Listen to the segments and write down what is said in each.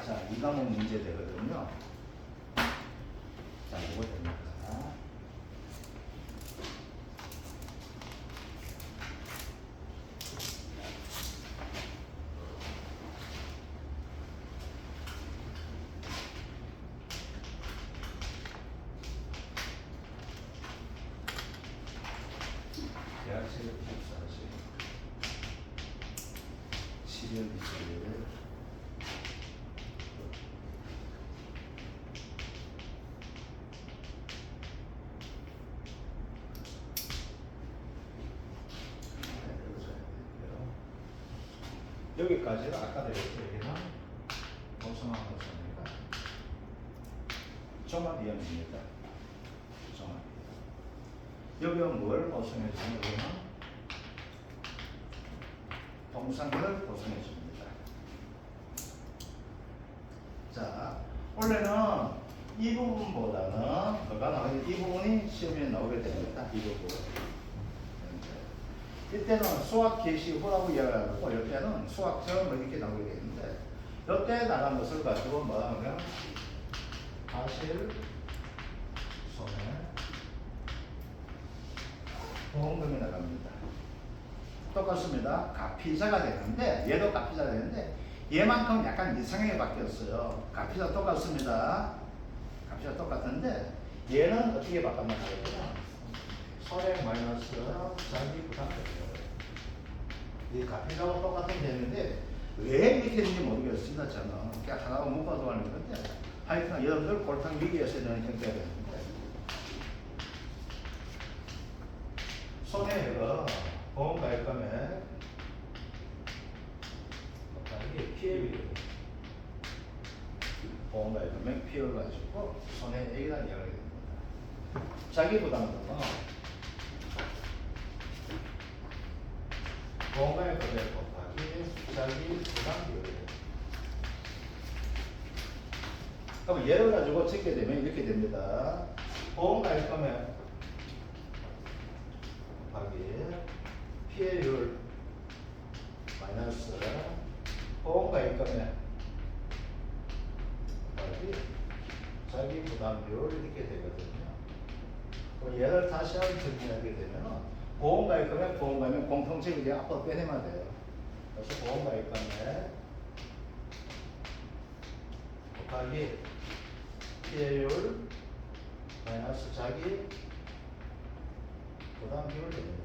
자, 이 과목 문제 되거든요. 자, 이거 됩니다. 대학생의 24시 12월 20일 여기까지는 아까 드렸죠. 여기는 보충한 것입니다. 종합이형입니다. 종합이형. 여기는 뭘 보충해 주는 여기는 동상을 보충해 줍니다. 자, 원래는 이 부분보다는 뭐가 나오게 이 부분이 시험에 나오게 됩니다. 이 부분. 이때는 수학 개시 후라고 이야기하고 이때는 수학 시험 이렇게 나오게 되는데 이때 나간 것을 가지고 뭐 하면 사실 손해 보험금이 나갑니다. 똑같습니다. 가피자가 되는데 얘도 가피자가 되는데 얘만큼 약간 이상하게 바뀌었어요. 가피자 똑같습니다. 가피자 똑같은데 얘는 어떻게 바꿨나 하겠구나. 선행 마이너스 자기 부담금이에요. 이 가피자와 똑같은 되는데 왜 이렇게 되는지 모르겠습니다. 저는 그냥 하나가 묶어도 하는 건데 하여튼 여러분들 골탕 위기에서 있는 형태가 되는데 손해가 보험가입금액 곱하기 피해율 보험가입금액 피해율 가지고 손해액이라는 이야기가 됩니다. 자기 부담금은 보험가입 금액 곱하기 자기 부담 비율이에요. 그럼 얘를 가지고 적게 되면 이렇게 됩니다. 보험가입 금액 곱하기 피해율 마이너스 보험가입 금액 곱하기 자기 부담 비율 이렇게 되거든요. 그럼 얘를 다시 한번 정리하게 되면 보험가입금액, 보험가입금액 공통적으로 이제 앞으로 빼내면 돼요. 그래서 보험가입금액 곱하기 피해율 마이너스 자기 부담 비율 됩니다.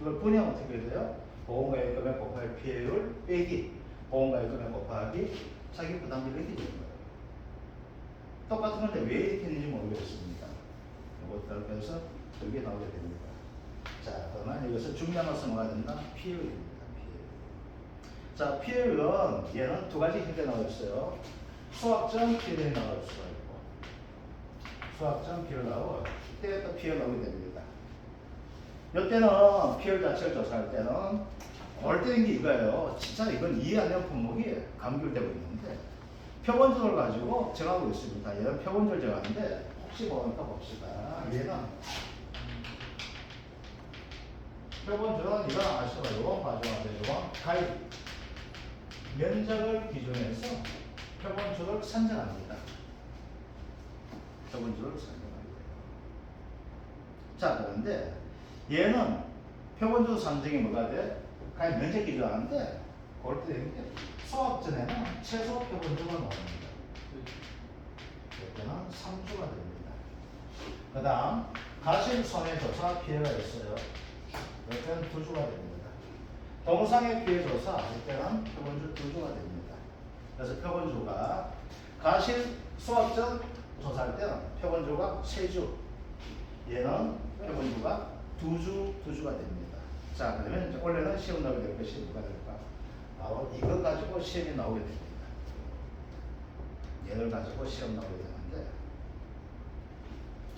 그걸 분형 어떻게 돼요? 보험가입금액 곱하기 피해율 빼기 보험가입금액 곱하기 자기 부담 비율 이렇게 되는 거예요. 똑같은 건데 왜 이렇게 했는지 모르겠습니다. 이것들 그래서 여기에 나오게 됩니다. 자, 그러면 여기서 중요한 것은 뭐가 된다? 피해율입니다. 피해율. 자, 피해율은 얘는 두 가지 형태가 나와 있어요. 수학적 피해율이 나올 수가 있고, 수학적 피해율 나오고, 이때 또 피해율 나오게 됩니다. 이때는 피해율 자체를 조사할 때는 옳다는 게 이거예요. 진짜 이건 이해 안 되는 품목이 감귤되고 있는데, 표본적을 가지고 정하고 있습니다. 얘는 표본적을 정하는데, 혹시 보니까 봅시다. 얘는 표본적은 이건 아시죠? 이건 봐줘야 돼요. 이건 가입 면적을 기준해서 표본적을 산정합니다. 표본적을 산정합니다. 자, 그런데 얘는 표본적 산정이 뭐가 돼? 가입 면적 기준하는데 그럴 때 되는 게 수학전에는 최소 표본적을 나옵니다. 이때는 3주가 됩니다. 그 다음 가실 손해조사 피해가 있어요. 이때는 2주가 됩니다. 동상의 피해조사 이때는 표본주 2주가 됩니다. 그래서 표본주가 가실 수학적 조사할 때는 표본주가 3주, 얘는 표본주가 2주가 됩니다. 자, 그러면 이제 원래는 시험 나오게 될 것이 뭐가 될까? 바로 이것 가지고 시험이 나오게 됩니다. 얘를 가지고 시험 나오게 되는데,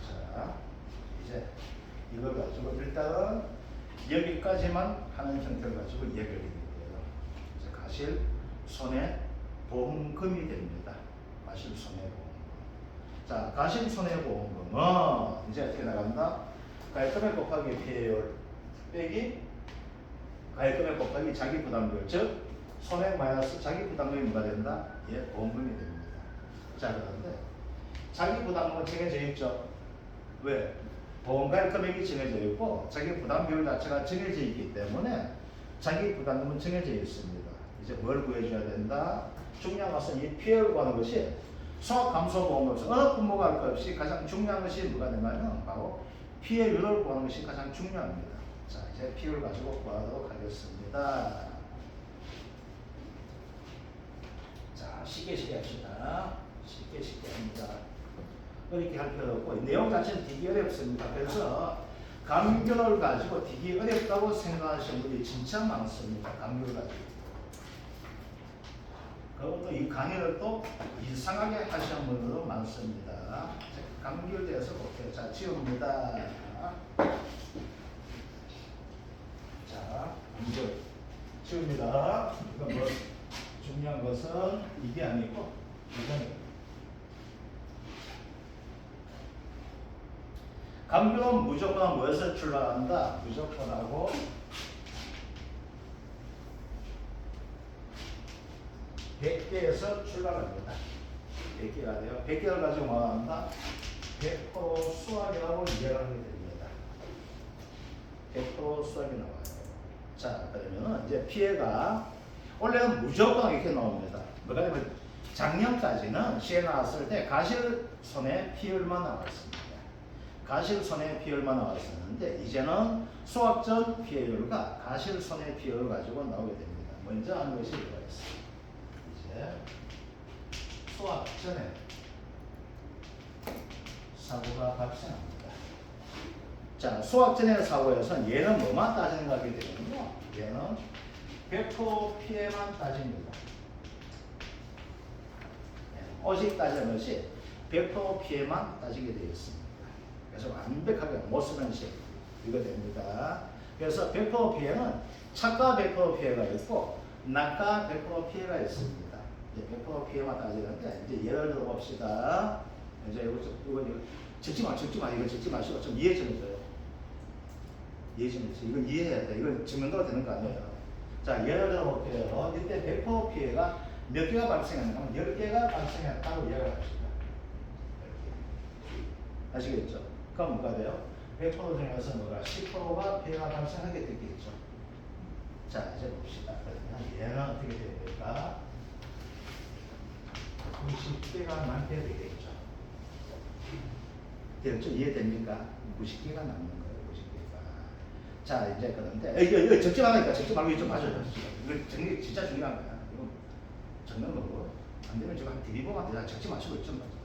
자, 이제 이걸 가지고 일단은 여기까지만 하는 형태를 가지고 이야기를 드릴 거예요. 가실 손해 보험금이 됩니다. 가실 손해 보험금. 자, 가실 손해 보험금은 이제 어떻게 나간다? 가입금액 곱하기 피해율 빼기 가입금액 곱하기 자기 부담률, 즉 손해 마이너스 자기 부담금이 뭐가 된다? 예, 보험금이 됩니다. 자, 그런데 자기 부담금은 정해져 있죠. 왜? 보험가입 금액이 정해져 있고 자기 부담 비율 자체가 정해져 있기 때문에 자기 부담금은 정해져 있습니다. 이제 뭘 구해줘야 된다? 중요한 것은 이 피해를 구하는 것이 소각감소보험으로서 어느 품목가 할 것 없이 가장 중요한 것이 뭐가 되냐면 바로 피해율을 구하는 것이 가장 중요합니다. 자, 이제 피해를 가지고 구하도록 하겠습니다. 자, 쉽게 합시다. 쉽게 합니다. 어렵게 할 필요 없고 내용 자체는 되게 어렵습니다. 그래서 감귤을 가지고 되게 어렵다고 생각하시는 분이 진짜 많습니다. 감귤을 가지고. 그리고 또 이 강의를 또 이상하게 하시는 분들도 많습니다. 감귤에 대해서 볼게요. 자, 지웁니다. 자, 감귤 지웁니다. 이건 뭐 중요한 것은 이게 아니고 이거는 감귤은 무조건 뭐에서 출발한다? 무조건하고 (100개에서) 출발합니다. 100개가 돼요. 100개를 가지고 뭐 한다? 100% 수학이라고 이해를 하게 됩니다. 100% 수학이 나와요. 자, 그러면 이제 피해가 원래는 무조건 이렇게 나옵니다. 뭐가 되면 작년까지는 시에 나왔을 때 가실손해 피해율만 나왔습니다. 가실손해 피해율만 나왔었는데 이제는 수학적 피해율과 가실손해 피해율을 가지고 나오게 됩니다. 먼저 하는 것이 이거가 있어요. 이제 수학 전에 사고가 발생합니다. 자, 수학 전에 사고에서는 얘는 뭐만 따지는 거 하게 되거든요. 얘는 100% 피해만 따집니다. 오직 따지는 것이 100% 피해만 따지게 되어 있습니다. 그래서 완벽하게 못 쓰는 식 이거 됩니다. 그래서 100% 피해는 착가 100% 피해가 있고 낙가 100% 피해가 있습니다. 이제 100% 피해만 따지는데 이제 예를 들어 봅시다. 이제 이거 적지 마, 이거 적지 마시고 좀 이해 좀 해줘요. 이해 좀 해주세요. 이거 이해해야 돼. 이거 증명도가 되는 거 아니에요. 자, 예를 들어 볼게요. 이때 100% 피해가 몇 개가 발생했나 하면 10개가 발생했다고 이해를 합시다. 아시겠죠? 그럼 뭐가 돼요? 100% 중에서 뭐가 10%가 피해가 발생하게 되겠죠. 자, 이제 봅시다. 그러면 얘는 어떻게 됩니까? 90개가 남게 되겠죠. 되겠죠? 이해됩니까? 90개가 남는 거예요. 90개가. 자, 이제 그런데 이거 적지 말라니까 적지 말고 좀 맞아요. 이거 정리 진짜 중요한 거야. 이거 적는 거고 안 되면 제가 한 DB보만 대단 적지 마시고 좀 맞아요.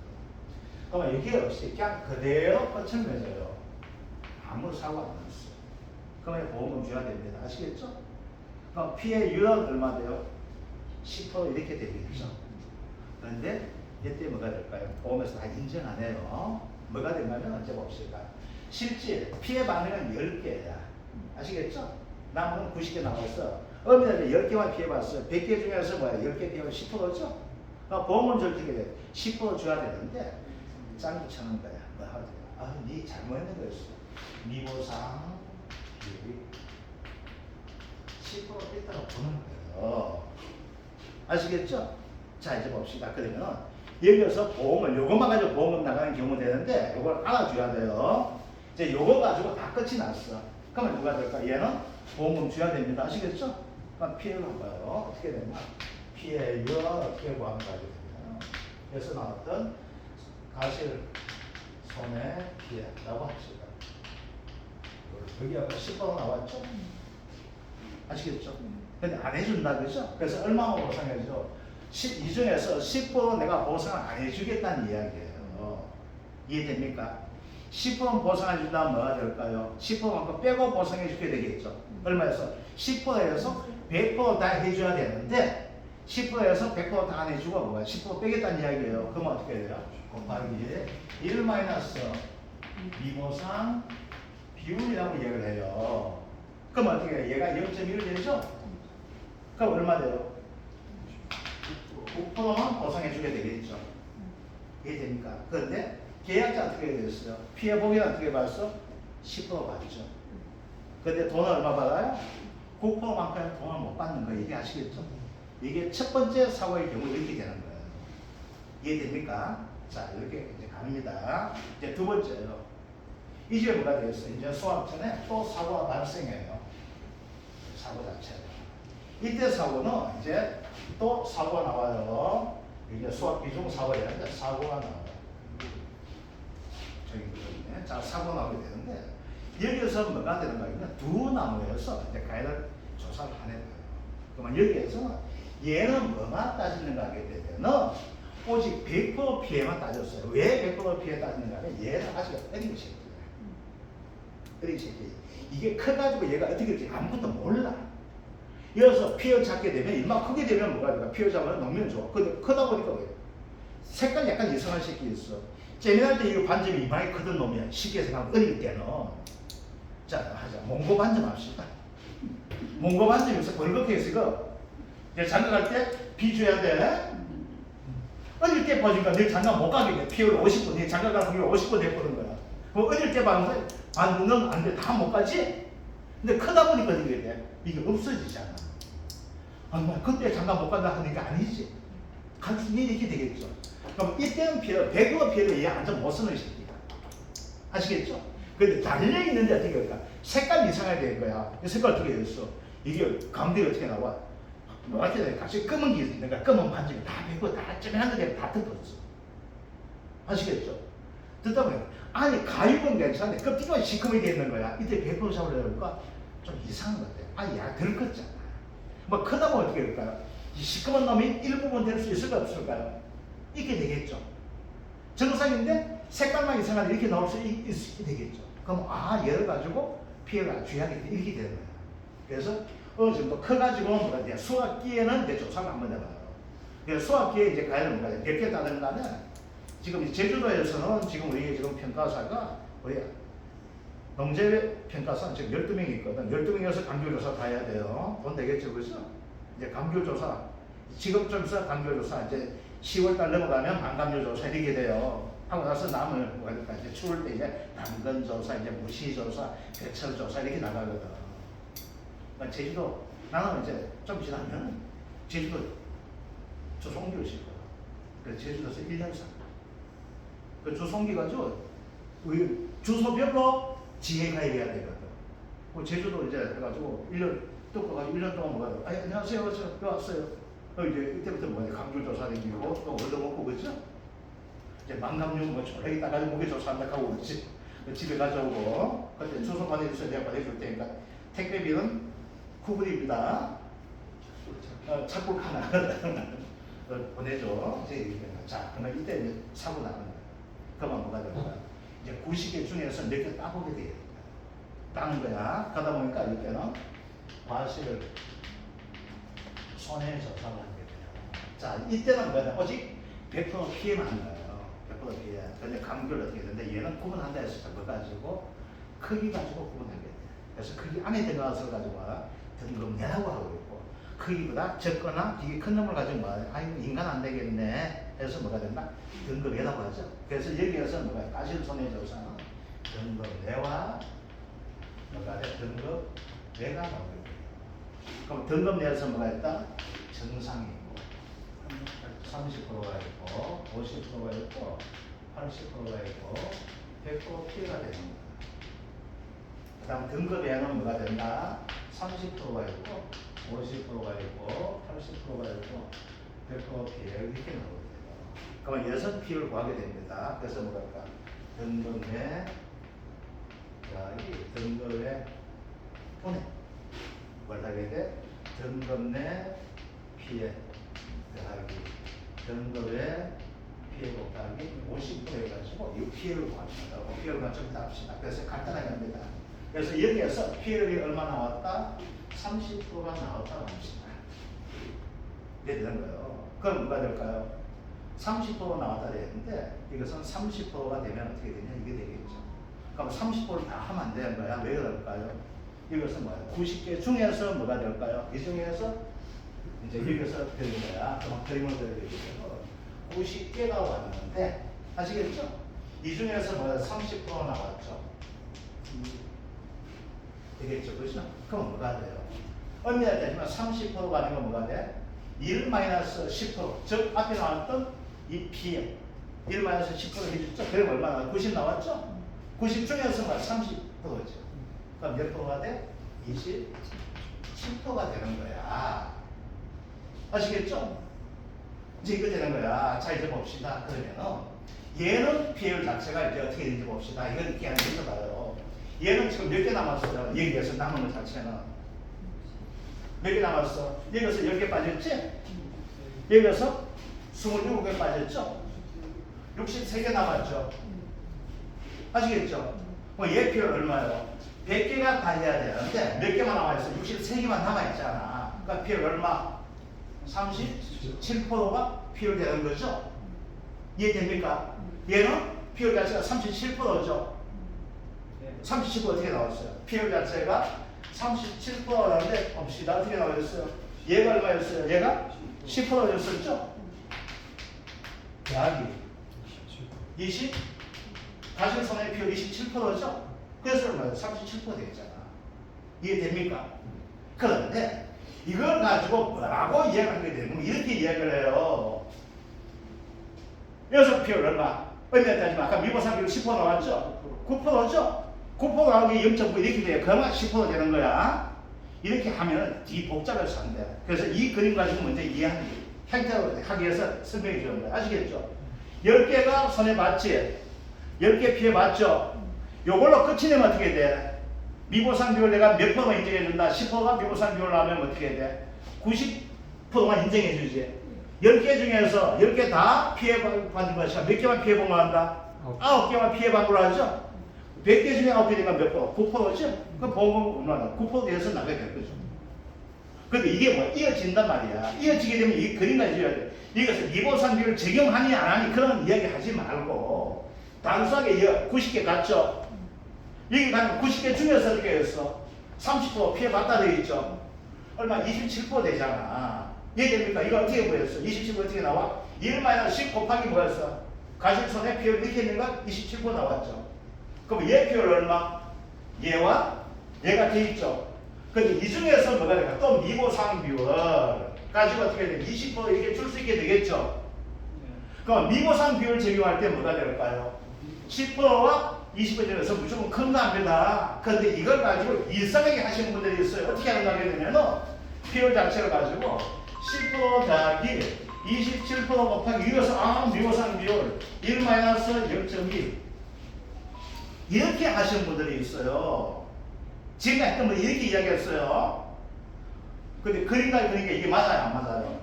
그러면 이게 없이 그냥 그대로 끝을 맺어요. 아무 사고 안 났어요. 그러면 보험금 줘야 됩니다. 아시겠죠? 그럼 피해율은 얼마 돼요? 10% 이렇게 되겠죠. 그런데 이때 뭐가 될까요? 보험에서 다 인정 안 해요. 뭐가 되냐면 이제 봅시다. 실제 피해 반응은 10개야. 아시겠죠? 남은 90개 나왔어. 어머니가 10개만 피해봤어요. 100개 중에서 뭐야? 10개 피해면 10%죠? 그러니까 보험은 절대 10% 줘야 되는데 짱구 쳐는 거야. 뭐 하죠? 아, 니 잘못했는 거였어. 미보상 비율이 10% 뺐다가 보는 거예요. 아시겠죠? 자, 이제 봅시다. 그러면 여기서 보험을 요것만 가지고 보험금 나가는 경우 되는데 요걸 알아줘야 돼요. 이제 요거 가지고 다 끝이 났어. 그러면 누가 될까? 얘는 보험금 줘야 됩니다. 아시겠죠? 그럼 피해를 봐요. 어떻게 되냐? 피해율 어떻게 구하는 거 되냐? 그래서 나왔던 가실 손해 피해라고 합시다. 여기 아까 10% 나왔죠? 아시겠죠? 근데 안 해준다 그죠? 그래서 얼마만 보상해줘? 이 중에서 10% 내가 보상을 안 해주겠다는 이야기예요. 이해됩니까? 10% 보상해준다면 뭐가 될까요? 10%만큼 빼고 보상해주게 되겠죠. 얼마에서? 10%에서 100% 다 해줘야 되는데 10%에서 100% 다 안 해주고 뭐가 10% 빼겠다는 이야기예요. 그러면 어떻게 돼요? 곱하기 1 마이너스 미보상 비율이라고 얘기를 해요. 그럼 어떻게 해요? 얘가 0.1 되죠? 그럼 얼마 돼요? 9%만 보상해주게 되겠죠. 이해됩니까? 그런데 계약자 어떻게 됐어요? 피해보기는 어떻게 받았어? 10% 받죠. 근데 돈을 얼마 받아요? 9%만큼 돈을 못 받는 거 얘기하시겠죠? 이게 첫 번째 사고의 경우 이렇게 되는 거예요. 이해됩니까? 자, 이렇게 이제 갑니다. 이제 두 번째요. 이제 뭐가 되겠어요? 이제 수학 전에 또 사고가 발생해요. 사고 자체가. 이때 사고는 이제 또 사고가 나와요. 이게 수학 비중 사고였는데 사고가 나와요. 저기 그거네. 자, 사고 나오게 되는데 여기서 뭐가 되는가 하면 두 나무에서 이제 가해를 조사를 하는 거예요. 그러면 여기에서 얘는 뭐만 따지는가 하게 되면은 오직 100% 피해만 따졌어요. 왜 100% 피해 따지는가 하면 얘는 아직 어린 새끼예요. 어린 새끼. 이게 커가지고 얘가 어떻게 될지 아무것도 몰라. 이어서 피어 잡게 되면 입만 크게 되면 뭐가 될까? 피어 잡으면 먹면 좋아. 근데 크다 보니까 왜? 색깔 약간 이상한 새끼 있어. 재미날 때 이거 반점이 이마에 크던 놈이야. 쉽게 생각하면 어릴 때는. 자, 하자. 몽고 반점 합시다. 몽고 반점에서 벌겋게 해서 이거 이제 장가갈 때 비줘야 돼. 어릴 때 보니까 내 장가 못 가게 돼. 피어를 50분, 내 장가 가는 게 50분 돼버린 거야. 그럼 어릴 때 봤는데 반는 안 돼. 다 못 가지? 근데 크다 보니까 어떻게 돼? 이게 없어지잖아. 아, 그때 장가 못 간다 하는 게 아니지. 간순히 이렇게 되겠죠. 그럼 이때는 피해, 배구가 피해를 얘 완전 못 쓰는 새끼야. 아시겠죠? 근데 달려있는데 어떻게 할까? 색깔 이상하게 될 거야. 이 색깔 어떻게 됐어? 이게 가운데 어떻게 나와? 뭐 어떻게 돼? 같이 검은 게 있으니까 검은 반지가 다 배고 다 쩌면한 거 다 뜯었어. 아시겠죠? 듣다 보니까 아니 가육은 괜찮은데 껍질만 시커멓게 있는 거야. 이때 100% 잡으려니까 좀 이상한 것 같아. 아니 야 덜 컸잖아. 뭐 크다 보면 어떻게 될까요? 이 시커먼 놈이 일부분 될 수 있을까 없을까요? 있게 되겠죠. 정상인데 색깔만 이상한데 이렇게 나올 수 있게 되겠죠. 그럼 아 얘를 가지고 피해가 주의하게 이렇게 되는 거예요. 그래서 어느 정도 커가지고 뭐가 돼? 수학기에는 이제 조사를 한번 해봐요. 그래서 수학기에 이제 가야는 뭐가 돼? 몇 개 따른다면 지금 제주도에서는 지금 우리 지금 평가사가 우리 농재 평가사 지금 12명이 있거든. 12명이어서 감귤조사 다 해야 돼요. 돈 되겠죠, 그죠? 이제 감귤조사, 직업점사 감귤조사 이제 10월달 넘어가면 반감귤조사 이렇게 돼요. 하고 나서 남을 뭐랄까 이제 추울 때 이제 당근조사, 이제 무시조사, 배철조사 이렇게 나가거든. 그러니까 제주도 나는 이제 좀 지나면 제주도 조성기를 실 거야. 그래서 제주도에서 1년 살. 그 조성기 가지고 주소별로 지혜 가입해야 되거든. 그 제주도 이제 해가지고 1년 또 가지고 1년 동안 뭐가 돼? 안녕하세요, 저 왔어요. 이제 이때부터 뭐야 감귤조사 생기고 또 얻어먹고 그죠? 이제 망감육 뭐 졸라게 따가지고 목에 조사한다 하고 그렇지. 집에 가져오고 그때 주소 받아주세요. 내가 받아줄 테니까 택배비는 구불입니다. 착불 하나 보내줘. 자, 그러면 이때 이제 사고 나는 거야. 그러면 뭐가 될까? 이제 90개 중에서 몇 개 따보게 돼요. 따는 거야. 그러다 보니까 이때는 과실을 손해조사를 하게 돼요. 자, 이때는 뭐냐? 오직 100% 피해만 안 나요. 100% 피해. 근데 감귤 어떻게 되는데 얘는 구분한다 해서 그거 가지고 크기 가지고 구분하게 돼요. 그래서 크기 안에 들어가서 가지고 등급 내라고 하고 있고 크기보다 적거나 되게 큰 놈을 가지고 아이고 인간 안 되겠네 해서 뭐가 된다? 등급 내라고 하죠. 그래서 여기에서 뭐가 과실손해조사는 등급 내와 뭐가 돼? 등급 내가 나오게 돼요. 그럼 등급 내에서 뭐가 있다? 정상이 있고 30%가 있고 50%가 있고 80%가 있고 100% 피해가 되는 거예요. 그 다음 등급에는 뭐가 된다? 30%가 있고 50%가 있고 80%가 있고 100% 피해 이렇게 나오게 돼요. 그러면 여섯 피해를 구하게 됩니다. 그래서 뭐랄까 등급 내 이 등급의 손해 뭘 하게 돼? 등급 내 피해 더하기 등급의 피해 곱하기 50% 해가지고 이 피해를 구합니다. 피해를 좀 이따 합시다. 그래서 간단하게 합니다. 그래서 여기에서 피해율이 얼마 나왔다? 30%가 나왔다고 합시다. 이게 되는 거예요. 그럼 누가 될까요? 30%가 나왔다 되는데 이것은 30%가 되면 어떻게 되냐? 이게 되겠죠. 그럼 30%를 다 하면 안 되는 거야. 왜 그럴까요? 이것은 뭐예요? 90개 중에서 뭐가 될까요? 이 중에서 이제 여기서 되는 거야. 그럼 그림을 그려주세요. 90개가 왔는데 아시겠죠? 이 중에서 뭐야? 30% 나왔죠. 되겠죠, 그렇죠? 그럼 뭐가 돼요? 엄밀하게 따지면 30%가 아니면 뭐가 돼? 1-10%, 즉 앞에 나왔던 이 P에 1-10% 해줬죠? 그럼 얼마나? 90 나왔죠? 90 중에서가 30%죠. 그럼 몇 프로가 돼? 27%가 되는 거야. 아시겠죠? 이제 이거 되는 거야. 자, 이제 봅시다. 그러면은 얘는 피해율 자체가 이제 어떻게 되는지 봅시다. 이건 이렇게 하는 게 봐요. 얘는 지금 몇 개 남았어요? 여기에서 남은 것 자체는 몇 개 남았어? 여기서 10개 빠졌지? 여기서 27개 빠졌죠? 63개 남았죠? 아시겠죠? 얘 피해율 얼마예요? 100개가 다 해야 되는데 몇 개만 남아있어? 63개만 남아있잖아. 그러니까 피해율 얼마? 37%가 피해율 되는 거죠? 이해됩니까? 얘는 피해율 자체가 37%죠? 37% 어떻게 나왔어요? 피해율 자체가 37%라는데 봅시다. 어떻게 나왔어요? 얘가 얼마였어요? 얘가 10%였었죠? 대학이 20? 가실손해 피해율 27%죠? 그래서 얼마예요? 37% 되겠잖아. 이해됩니까? 그런데 이걸 가지고 뭐라고 이야기하게 되면 이렇게 이야기를 해요. 여기서 피해율 얼마? 얼마 따지면 아까 미보상비율 10% 나왔죠? 9%죠? 9% 나오기 0.9 이렇게 돼요. 그러면 10% 되는 거야. 이렇게 하면 뒤 복잡해서 안 돼. 그래서 이 그림 가지고 먼저 이해하는 행태로 하기 위해서 설명해 주는 거야. 아시겠죠? 10개가 손해봤지? 10개 피해봤죠? 요걸로 끝이 되면 어떻게 돼? 미보상 비율 내가 몇 프로만 인정해준다? 10%가 미보상 비율 나오면 어떻게 돼? 90%만 인정해주지. 10개 중에서 10개 다 피해받은 것이야. 몇 개만 피해본 거 한다? 9개만 피해본 걸로 하죠? 100개 중에 9개 되면 몇 프로? 9%죠? 그 보험금 얼마나? 9% 돼서 나가게 될 거죠. 근데 이게 뭐 이어진단 말이야. 이어지게 되면 이 그림까지 이어야 돼. 이것을 미보상 비율 적용하니 안 하니 그런 이야기 하지 말고 단순하게 90개 갔죠? 여기 가면 90개 중에서 어떻게 했어? 30% 피해봤다 되어 있죠? 얼마? 27% 되잖아. 이해됩니까? 이거 어떻게 보였어? 27% 어떻게 나와? 1-10 곱하기 뭐였어? 가실손해 피해율 이렇게 있는 건 27% 나왔죠? 그럼 얘 피해율 얼마? 얘와 얘가 돼 있죠? 근데 이 중에서 뭐가 될까? 또 미보상 비율 가지고 어떻게 돼? 20% 이렇게 줄 수 있게 되겠죠? 그럼 미보상 비율 적용할 때 뭐가 될까요? 10%와 20% 중에서 무조건 큰 거 합니다. 그런데 이걸 가지고 일상하게 하시는 분들이 있어요. 어떻게 하는가 하게 되면은 피해율 자체를 가지고 10% 더하기 27% 곱하기 이것은 미보상 비율 1-0.2 이렇게 하시는 분들이 있어요. 지금 했던 분 이렇게 이야기했어요. 근데 그림까지 그러니까 이게 맞아요? 안 맞아요?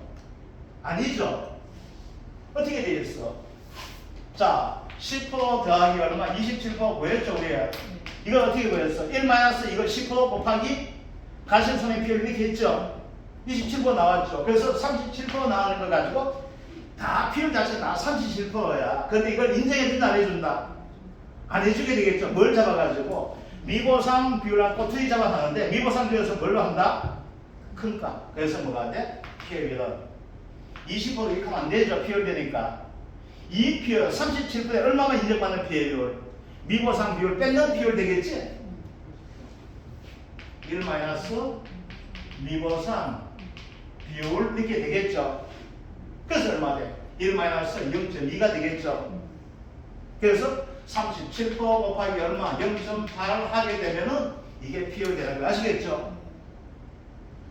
아니죠? 어떻게 되어 있어? 자, 10% 더하기 얼마? 27% 보였죠? 우리 이걸 어떻게 보였어? 1 이걸 10% 곱하기 가실손해 비율 이렇게 했죠? 27% 나왔죠? 그래서 37% 나오는 걸 가지고 다 비율 자체가 다 37%야. 근데 이걸 인정해준다 안 해준다? 안 해주게 되겠죠? 뭘 잡아가지고 미보상 비율하고 둘이 잡아가는데 미보상 비율에서 뭘로 한다? 큰 값. 그래서 뭐가 돼? 피해율은 20% 이렇게 하면 안 되죠? 피해율 되니까. 이 피해율 37%에 얼마만 인정받는 피해율? 미보상 비율 뺏는 피해율 되겠지? 1 미보상 비율 이렇게 되겠죠? 그래서 얼마 돼? 1 0.2가 되겠죠? 그래서 37% 곱하기 얼마? 0.8 하게 되면은 이게 피해율 되는 거 아시겠죠?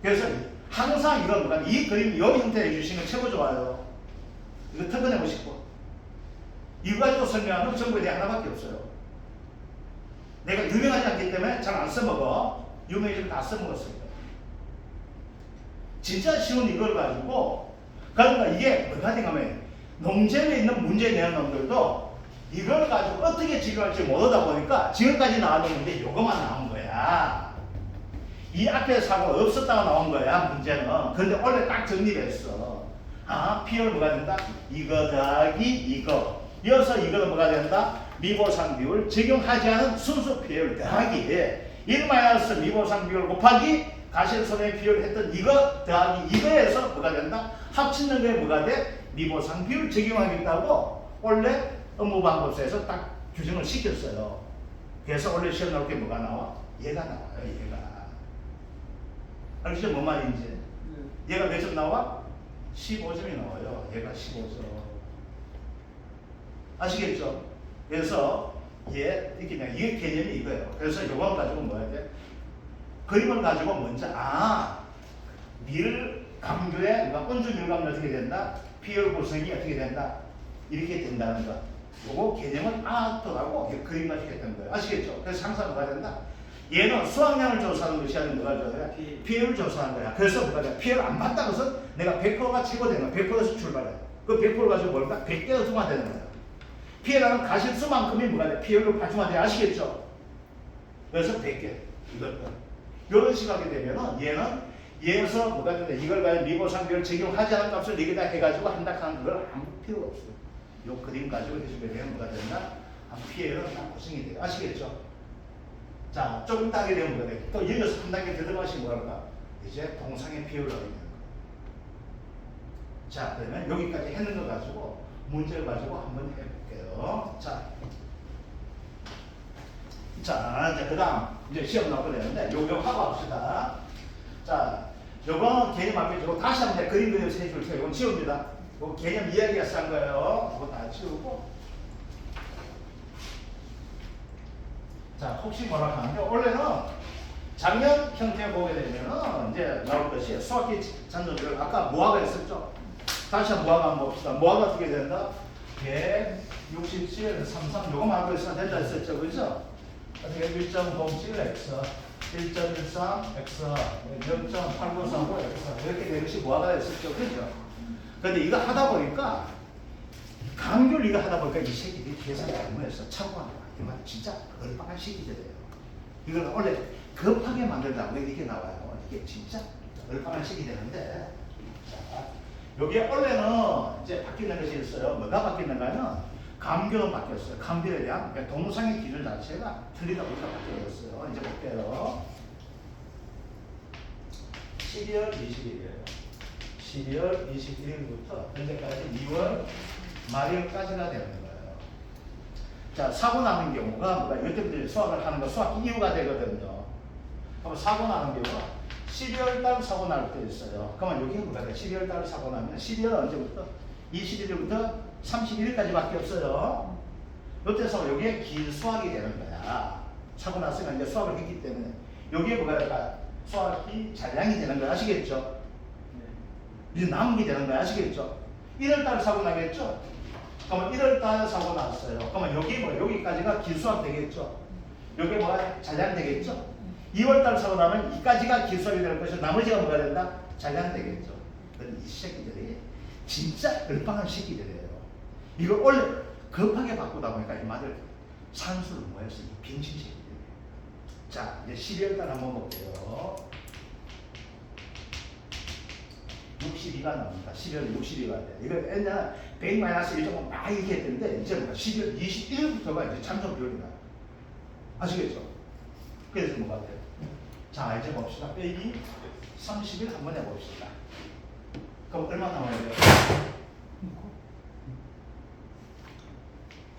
그래서 항상 이건 뭐가 이 그림 이 형태로 해주시면 최고 좋아요. 이거 특허내고 싶고 이거 가지고 설명하는 정보에 대해 하나밖에 없어요. 내가 유명하지 않기 때문에 잘 안 써먹어. 유명해지면 다 써먹었어요. 진짜 쉬운 이걸 가지고 그러니까 이게 뭐가 되냐면 농재에 있는 문제 내는 놈들도 이걸 가지고 어떻게 적용할지 모르다 보니까 지금까지 나왔는데 요거만 나온 거야. 이 앞에 사고가 없었다고 나온 거야 문제는. 근데 원래 딱 정리됐어. 피해율 뭐가 된다? 이거 더하기 이거. 이어서 이거는 뭐가 된다? 미보상 비율 적용하지 않은 순수 피해율 더하기 1 미보상 비율 곱하기 가실손해 비율 했던 이거 더하기 이거에서 뭐가 된다? 합치는 게 뭐가 돼? 미보상 비율 적용하겠다고 원래 업무방법서에서 딱 규정을 시켰어요. 그래서 원래 시험 나올 게 뭐가 나와? 얘가 나와요. 얘가. 알겠죠? 뭔 말인지? 얘가 몇 점 나와? 15점이 나와요. 얘가 15점. 아시겠죠? 그래서 얘 이게 개념이 이거예요. 그래서 요걸 가지고 뭐 해야 돼? 그림을 가지고 먼저 밀 강조의 온주 밀감이 어떻게 된다? 피열 구성이 어떻게 된다? 이렇게 된다는 거. 요거 개념은 또라고 그림 가지고 했던 거예요. 아시겠죠? 그래서 항상 뭐가 된다? 얘는 수확량을 조사하는 것이 아니라 뭐가 돼야 피해를 조사하는 거야. 그래서 뭐가 돼? 피해를 안 봤다고 해서 내가 100%가 최고되는 거야. 100%에서 출발해. 그 100% 가지고 뭘까? 100개가 중화되는 거야. 피해라는 가실수만큼이 뭐가 돼? 피해를 발중화돼. 아시겠죠? 그래서 100개. 이런 식하게 되면은 얘는 얘에서 뭐가 된다? 이걸 가지고 미보상비를 적용하지 않은 값을 여기다 해가지고 한다 하는 그걸 아무 필요가 없어요. 요 그림 가지고 해주게 되면 뭐가 된다? 피해는 다 보정이 돼요. 아시겠죠? 자, 좀 이따 하게 되면 뭐가 돼? 또 여기서 한 단계 더 들어가시면 뭐랄까? 이제 동상의 비율을 하게 되는 거예요. 자, 그러면 여기까지 했는 거 가지고 문제를 가지고 한번 해볼게요. 자, 이제 그 다음 이제 시험 나오게 되는데 요거 하고 합시다. 자, 요거는 개념 앞에 주고 다시 한번 그림 그려서 해줄게요. 이건 지웁니다. 요 개념 이야기가 싼 거예요. 이거 다 지우고. 자, 혹시 뭐라 하는데 원래는 작년 형태 보게 되면은 이제 나올 것이 수학기 잔존비를 아까 모아가 했었죠. 다시 한번 모아가 한번 봅시다. 모아가 어떻게 된다? 167, 33 요거 말고 있으면 된다 했었죠. 그죠? 어떻게 1.07x 1.13x 0.8935x 이렇게 되는 것이 모아가 됐었죠. 그죠? 근데 이거 하다 보니까 강조를 이거 하다 보니까 이 새끼들이 계산이 잘못해서 착오하는 거야. 이 말 진짜 얼마나 시기들이에요. 이걸 원래 급하게 만들다고 이렇게 나와요. 이게 진짜 얼마나 시기 되는데. 자, 여기에 원래는 이제 바뀌는 것이 있어요. 뭐가 바뀌는가 하면 감교는 바뀌었어요. 감교에 대한 동영상의 기준 자체가 틀리다 보니까 바뀌었어요. 이제 볼게요. 12월 20일이에요. 12월 21일부터 현재까지 2월 말일까지가 되는 거예요. 자, 사고 나는 경우가 뭐가 이때부터 수학을 하는 거 수학 이유가 되거든요. 그럼 사고 나는 경우가 12월 달 사고 날 때 있어요. 그러면 여기 뭐가 돼? 12월 달 사고 나면 12월 언제부터? 21일부터 31일까지밖에 없어요. 이때서 여기에 긴 수학이 되는 거야. 사고 났으면 이제 수학을 했기 때문에 여기에 뭐가 될까? 수학이 잔량이 되는 거야. 아시겠죠? 이제 남은 게 되는 거야. 아시겠죠? 1월 달 사고 나겠죠? 그러면 1월 달 사고 났어요. 그러면 여기 여기까지가 기수학 되겠죠? 여기 뭐가 잔량 되겠죠? 2월 달 사고 나면 이까지가 기수학이 될 것이고 나머지가 뭐가 된다? 잔량 되겠죠? 그런데 이 새끼들이 진짜 얼빵한 새끼들이에요. 이걸 원래 급하게 바꾸다 보니까 이 말을 산수를 모여서 이 빙신 새끼들이에요. 자, 이제 12월 달 한번 볼게요. 62가 나옵니다. 12월 62가 돼. 이거 옛날 100-1 막 이렇게 했는데 이제 뭐가 12월 21일부터가 이제 참조 비율이 나요. 아시겠죠? 그래서 뭐가 돼요? 자, 이제 봅시다. 빼기 30일 한번 해봅시다. 그럼 얼마 나와야 돼요?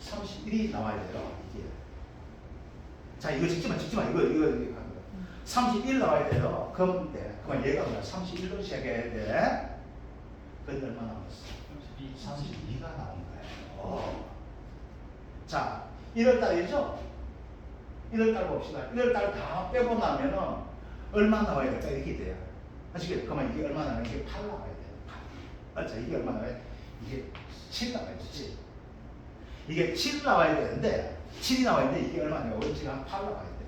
31이 나와야 돼요. 이게. 자, 이거 찍지마. 이거 31 나와야 돼요. 그럼 돼. 그럼 얘가 뭐야? 31로 시작해야 돼. 그런데 얼마 남았어? 32가 나온 거예요. 자, 1월달이죠? 1월달 봅시다. 1월달 다 빼고 나면은 얼마 나와야 될까? 이렇게 돼요. 아시겠죠? 그러면 이게 얼마 나와야 돼? 이게 8 나와야 돼요. 8. 맞죠? 이게 얼마 나와야 돼? 이게 7 나와야 되지. 이게 7 나와야 되는데 7이 나와야 되는데 이게 얼마냐? 원칙 한 8 나와야 돼.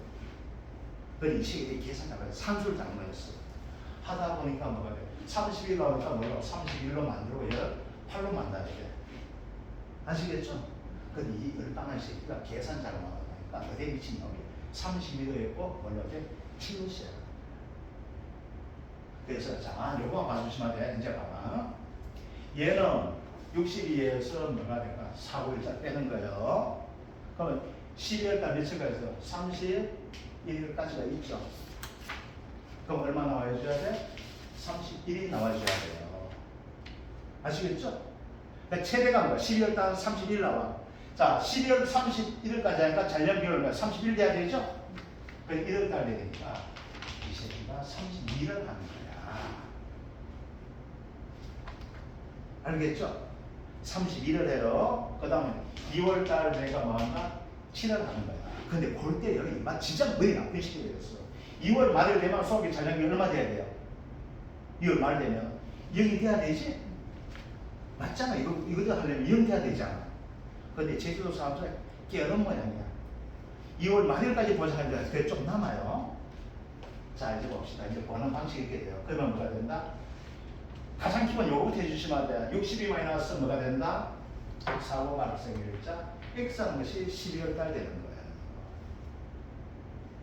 그래서 이 시기에 계산 나가요. 산술 장난했어. 하다 보니까 뭐가 돼? 30일 나오니까 뭐라고? 31로 만들고 얘를 8로 만들어야 돼. 아시겠죠? 근데 이 얼빵한 새끼가 계산 잘못하니까 어디에 미친 놈이 31로 했고 뭐라고 돼? 7로 시작. 그래서 자, 요거만 봐주시면 돼. 이제 봐봐. 얘는 62에서 뭐가 될까? 4,5일자 빼는 거예요. 그러면 12월달 며칠까지서 31일까지가 있죠. 그럼 얼마 나와줘야 돼? 31이 나와줘야 돼요. 아시겠죠? 그러니까 최대가 뭐야? 12월달 31일 나와. 자, 12월 31일까지 하니까 잔량 비율은 31 돼야 되죠? 그럼 1월달 되니까 이 새끼가 32를 하는 거야. 알겠죠? 31을 해요. 그 다음에 2월달 내가 뭐한다? 7을 하는 거야. 근데 그때 여기 진짜 머리 나쁜 시기가 되었어. 2월 말일 되면 수학이 전형이 얼마 돼야 돼요? 2월 말 되면 0이 돼야 되지? 맞잖아. 이거도 하려면 0 돼야 되잖아. 근데 제주도 사람들 깨어른 모양이야. 2월 말일까지 보자 하니까 그게 좀 남아요. 자, 이제 봅시다. 이제 보는 방식이 이렇게 돼요. 그러면 뭐가 된다? 가장 기본 요거부터 해주시면 돼요. 62 마이너스 뭐가 된다? 4고 말학생의 일자 X하는 것이 12월 달 되는 거예요.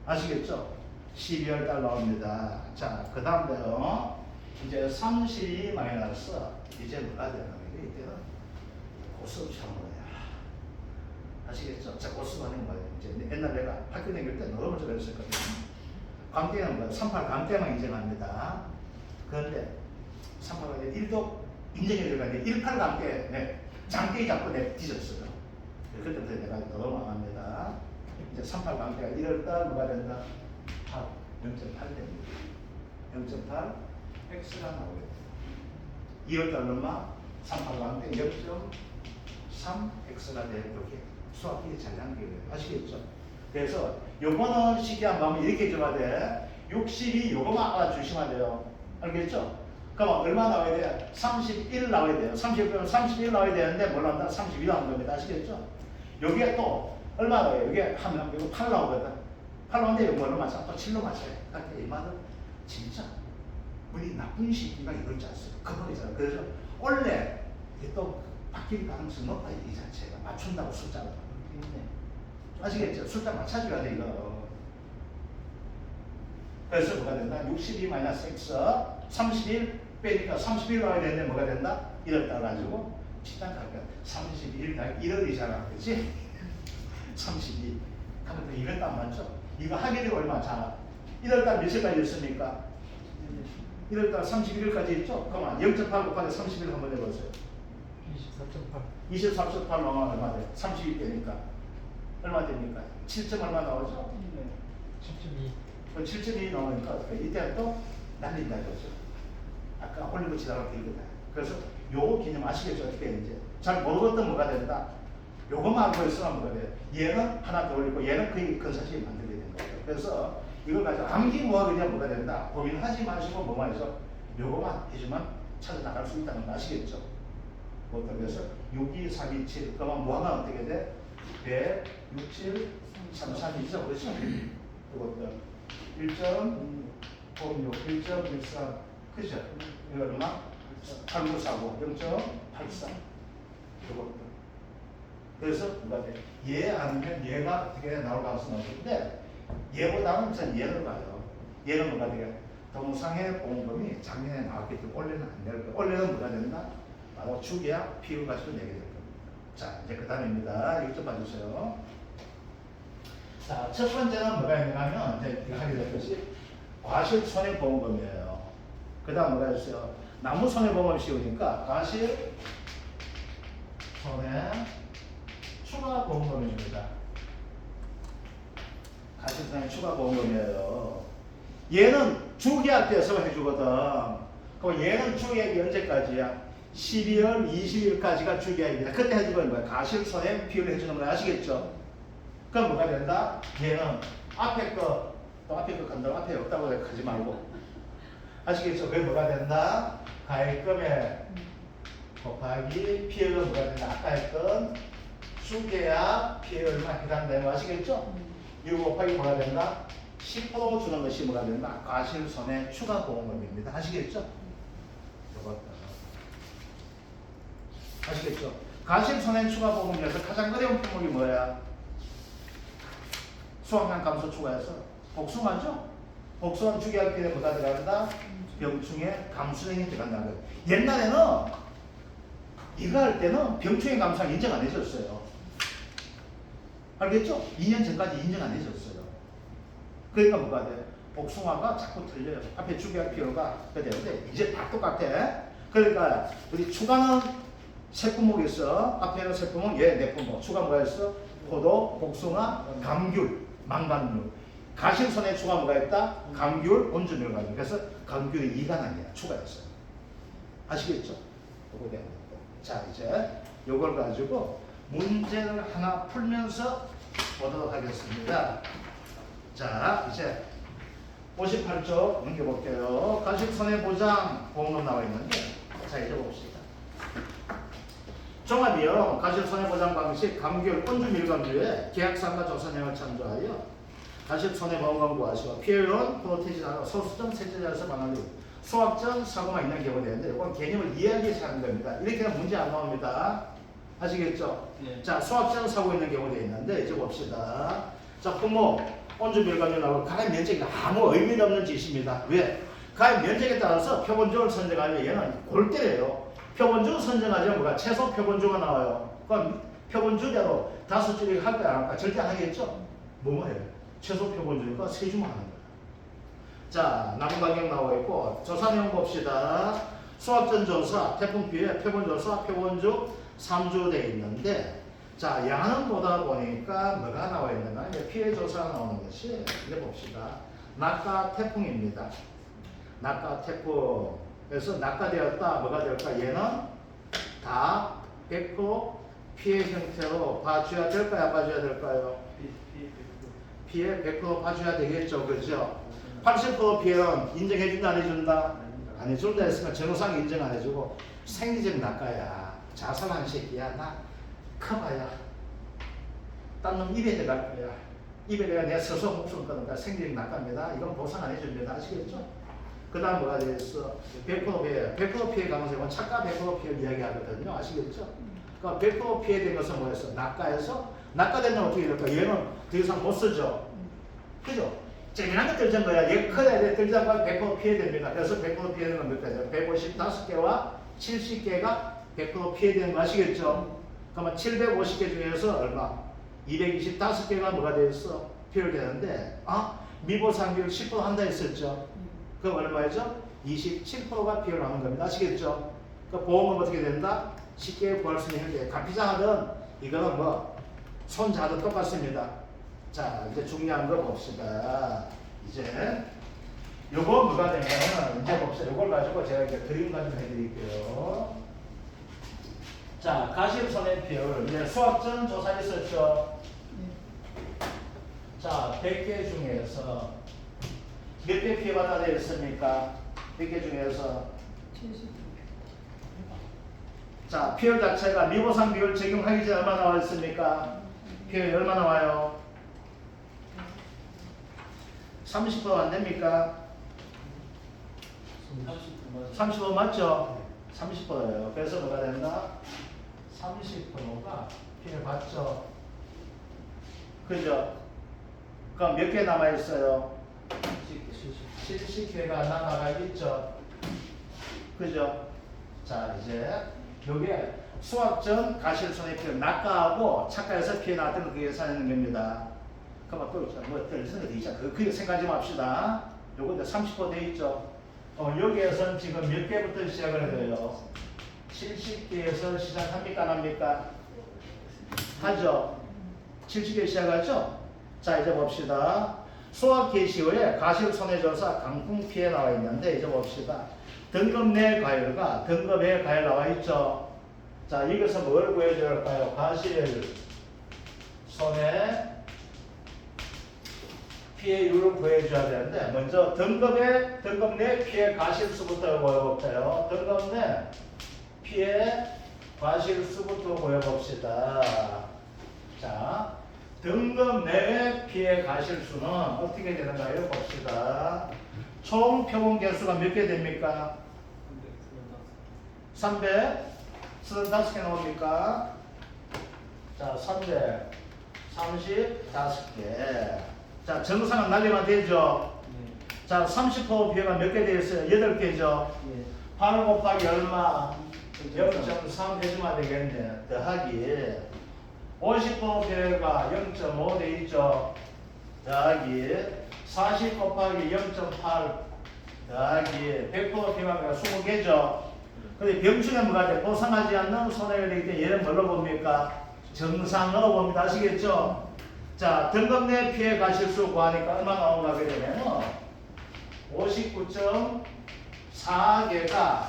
아시겠죠? 12월 달 나옵니다. 자, 그 다음에요. 이제 32 마이너스 이제 뭐가 되는 거예요? 이때는 고수업 하는 거야. 아시겠죠? 자, 고수업 하는 거예요. 이제 옛날 내가 학교 다닐 때 너무 좀 했었거든요. 광대는 뭐야? 38 광대만 인정합니다. 그런데 38광대 1도 인정해 들어가는데 18 광대 네, 장대에 잡고 내 뒤졌어요. 그때부터 내가 너무 망합니다. 이제 38 광대가 1월달 뭐가 된다? 0.8 됩니다. 0.8 X가 나오게 됩니다. 2월달 얼마? 38 광대 0.3 X가 돼. 이렇게 수학이 잘 남기게 돼요. 아시겠죠? 그래서 요거는 시기 한번 이렇게 줘야 돼. 62 요거만 알아주시면 돼요. 알겠죠? 그럼 얼마 나와야 돼? 31 나와야 돼요. 31 나와야 되는데 뭘 나온다? 32 나오는 겁니다. 아시겠죠? 여기에 또 얼마 나와요? 여기에 하면 이거 8 나오거든. 8 나오는데 이거 뭘로 맞춰? 또 7로 맞춰요. 그러니까 이 말은 진짜 우리 나쁜 시기가 이걸 짰어요. 급하게잖아. 그래서 원래 이게 또 바뀔 가능성이 높아. 이 자체가 맞춘다고 숫자가 바뀌는데. 아시겠죠? 숫자 맞춰줘야 돼 이거. 그래서 뭐가 된다? 62 마이너스 X 31 빼니까 31 나와야 되는데 뭐가 된다? 1월 달 가지고 직장 가니까 31 달 1월이잖아. 그치? 32 하면 이럴 달 맞죠? 이거 하게 되고 얼마? 자 1월 달 며칠까지 있습니까? 1월 달 31일까지 있죠? 그러면 0.8 곱하기 31 한번 해보세요. 24.8 나오면 얼마 돼? 32 빼니까 얼마 됩니까? 7점 얼마 나오죠? 7.2 나오니까 이때 또 날린다 이거죠. 아까 올리고 지나가 들거든. 그래서 요거 개념 아시겠죠? 어떻게 이제 잘 모르겠던 뭐가 된다. 요거만 알고 있으면 뭐가 돼요? 얘는 하나 더 올리고 얘는 거의 근사식이 만들게 되는 거죠. 그래서 이걸 가지고 암기모아 그냥 뭐가 된다. 고민하지 마시고 뭐만 해서 요거만 해주면 찾아 나갈 수 있다는 거 아시겠죠? 그래서 6, 2, 3, 2, 7 그러면 뭐하면 어떻게 돼? 100, 6, 7, 3, 3, 2죠? 그렇죠? 이것도 1.06, 1.13 그죠? 이거 얼마? 8949, 0.83 이것도 그래서 뭐가 돼? 얘 아니면 얘가 어떻게 나올 가능성이 높은데 얘보다는 전 얘를 봐요. 얘는 뭐가 되게 동상의 공범이 작년에 나왔기 때문에 올해는 안 될 거예요. 올해는 뭐가 된다? 바로 주기야 비율 가지고 내게 될 겁니다. 자 이제 그 다음입니다. 이거 좀 봐주세요. 자, 첫 번째는 뭐가 있냐면 이제 하게 될 것이 과실 손해보험금이에요. 그 다음 뭐가 있어요? 나무 손해보험을 씌우니까 과실 손해 추가 보험금입니다. 과실 손해 추가 보험금이에요. 얘는 주계약 때서 해주거든. 그럼 얘는 주계약이 언제까지야? 12월 20일까지가 주계약입니다. 그때 해주는 거야. 과실 손해 비율을 해주는 거 아시겠죠? 그럼 뭐가 된다? 얘는 앞에 거, 또 앞에 거 간다고 앞에 없다고 하지 말고. 아시겠죠? 그게 뭐가 된다? 가액금에 곱하기 피해가 뭐가 된다? 아까 했던 주계약 피해율만 해당되는 거 아시겠죠? 이거 곱하기 뭐가 된다? 10% 주는 것이 뭐가 된다? 과실손해 추가 보험금입니다. 아시겠죠? 이것도. 아시겠죠? 과실손해 추가 보험금 중에서 가장 어려운 품목이 뭐야? 수확량 감소 추가해서 복숭아죠? 복숭아 주계약 피해에 뭐가 들어간다? 병충해 감수행이 들어간다는 거예요. 옛날에는 이거 할 때는 병충해 감수행 인정 안 해줬어요. 알겠죠? 2년 전까지 인정 안 해줬어요. 그러니까 뭐가 돼? 복숭아가 자꾸 틀려요. 앞에 주계약 피해가 그대로인데 이제 다 똑같아. 그러니까 우리 추가는 세 품목이 있어. 앞에는 세 품목, 얘 네 품목. 추가 뭐가 있어? 포도, 복숭아, 감귤, 망간류. 가실손해 추가 뭐가 있다? 감귤, 온주밀 가지고. 그래서 감귤이 2가 아니야. 추가했어요. 아시겠죠? 요거 되는 겁니다. 자, 이제 요걸 가지고 문제를 하나 풀면서 보도록 하겠습니다. 자, 이제 58쪽 넘겨볼게요. 가실손해보장 보험금 나와 있는데, 자, 이제 봅시다. 종합이요. 가실손해보장 방식, 감귤, 온주 밀감주의 계약사항과 조사 내용을 참조하여 가실손해보험금 구하시고 피해율은 프로테이지나 소수점 세제자에서 망하는 소확전 사고가 있는 경우가 되는데 이건 개념을 이해하기 하는 겁니다. 이렇게는 문제 안 나옵니다. 아시겠죠? 네. 자, 소확전 사고 있는 경우가 있는데 이제 봅시다. 자, 부모 온주 밀감주 나오고 가입 면적이 아무 의미가 없는 짓입니다. 왜? 가입 면적에 따라서 표본주를 선정하면 얘는 골때려요. 표본주 선정하자면 뭐가 최소 표본주가 나와요. 그럼 표본주대로 5줄이 할 거야 안 할까? 절대 안 하겠죠? 뭐뭐 해요? 최소 표본주니까 3주만 하는 거야. 자, 남은 방향 나와 있고 조사 내용 봅시다. 소확전 조사, 태풍 피해, 표본 조사, 표본주 3주 돼 있는데 자, 양은 보다 보니까 뭐가 나와 있느냐? 피해 조사가 나오는 것이 이제 봅시다. 낙가 태풍입니다. 낙가 태풍. 그래서 낙가되었다. 뭐가 될까? 얘는 다 100% 피해 형태로 봐줘야 될까요? 안 봐줘야 될까요? 피해 100% 봐줘야 되겠죠. 그죠? 80% 피해는 인정해준다 안 해준다? 안 해준다 했으면 정상 인정 안 해주고 생리적 낙가야. 자살한 새끼야. 나 커봐야 딴 놈 입에 들어갈 거야. 입에 내가 내 스스로 목숨 끊으니까 생리적 낙가입니다. 이건 보상 안 해줍니다. 아시겠죠? 그 다음 뭐가 되겠어? 100% 피해. 100% 피해 가능성은 착가 100% 피해를 이야기하거든요. 아시겠죠? 그러니까 100% 피해된 것은 뭐였어? 낙가에서 낙가되면 어떻게 될까? 얘는 더 이상 못 쓰죠. 그죠? 재미난 거 들전 거야. 얘 커야 돼. 들자고 100% 피해됩니다. 그래서 100% 피해되는 건 몇 개죠? 155개와 70개가 100% 피해되는 거 아시겠죠? 그러면 750개 중에서 얼마? 225개가 뭐가 되었어? 피해되는데, 미보상비율 10% 한다 했었죠? 그럼 얼마죠? 27%가 피해를 하는 겁니다. 아시겠죠? 그 보험은 어떻게 된다? 쉽게 구할 수 있는 게 가피장하든 이거는 뭐 손자도 똑같습니다. 자, 이제 중요한 거 봅시다. 이제 요거 뭐가 되냐면 이제 봅시다. 요걸 가지고 제가 이제 그림과 좀 해드릴게요. 자, 가실손해피해율 이제 수학전 조사했었죠. 자, 100개 중에서 몇 개 피해받아 되었습니까? 100개 중에서 70. 자, 피해율 자체가 미보상 비율 적용하기 전에 얼마 나와 있습니까? 피해율 얼마 나와요? 30% 안 됩니까? 30% 맞죠? 30%예요. 그래서 뭐가 된다? 30%가 피해 받죠. 그죠? 그럼 몇 개 남아 있어요? 70개가 남아가겠죠. 그죠? 자, 이제 요게 수확전 가실손해피해 낙가하고 착가해서 피해 나왔던 그 계산하는 겁니다. 그러면 또 뭐 떨어지는 게 돼 있잖아. 그거 생각하지 맙시다. 요거 30% 돼 있죠. 여기에서는 지금 몇 개부터 시작을 해요? 70개에서 시작합니까? 안 합니까? 하죠. 70개 시작하죠? 자, 이제 봅시다. 소확 개시후에 가실손해조사 강풍 피해 나와 있는데 이제 봅시다. 등급 내 과열과 등급 외 과열 나와 있죠. 자, 여기서 뭘 구해줘야 할까요? 가실손해 피해율을 구해줘야 되는데 먼저 등급 내 피해 과실수부터 구해볼까요? 등급 내 피해 과실수부터 구해봅시다. 자, 등급 내의 피해 과실수는 어떻게 되는가요? 봅시다. 총 표본 개수가 몇 개 됩니까? 335개 나옵니까? 자, 335개. 자, 정상은 날리면 되죠? 자, 30% 피해가 몇 개 되었어요? 8개죠? 8 곱하기 얼마? 0.3 해주면 되겠네. 더하기 50% 피해가 0.5 돼 있죠? 더하기 40 곱하기 0.8 더하기 100% 피해가 20개죠? 근데 병충해 뭐가 돼? 보상하지 않는 손해율이기 때문에 얘는 뭘로 봅니까? 정상으로 봅니다. 아시겠죠? 자, 등급 내 피해 가실수 구하니까 얼마 나오는가 하게 되면 59.4개가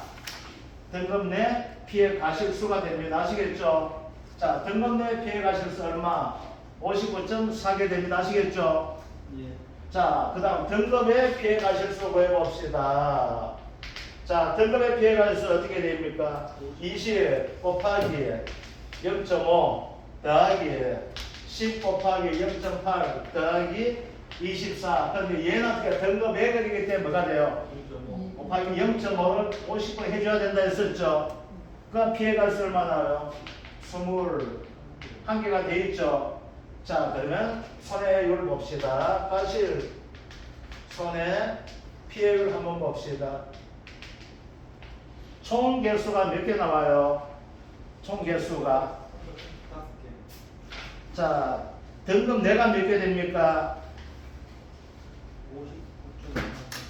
등급 내 피해 가실수가 됩니다. 아시겠죠? 자, 등급 내 피해 가실수 얼마? 59.4개 됩니다. 아시겠죠? 예. 자, 그 다음 등급의 피해 가실수 구해봅시다. 자, 등급의 피해 가실수 어떻게 됩니까? 20 곱하기 0.5 더하기 10 곱하기 0.8 더하기 24. 그런데 얘는 어떻게 등급 매각이기 때문에 뭐가 돼요? 곱하기 0.5를 50번 해줘야 된다 했었죠. 그럼 피해갈 수 얼마 나와요? 21개가 돼 있죠. 자, 그러면 손해율 봅시다. 과실 손해 피해율 한번 봅시다. 총 개수가 몇 개 나와요? 총 개수가. 자, 등급 내가 몇 개 됩니까?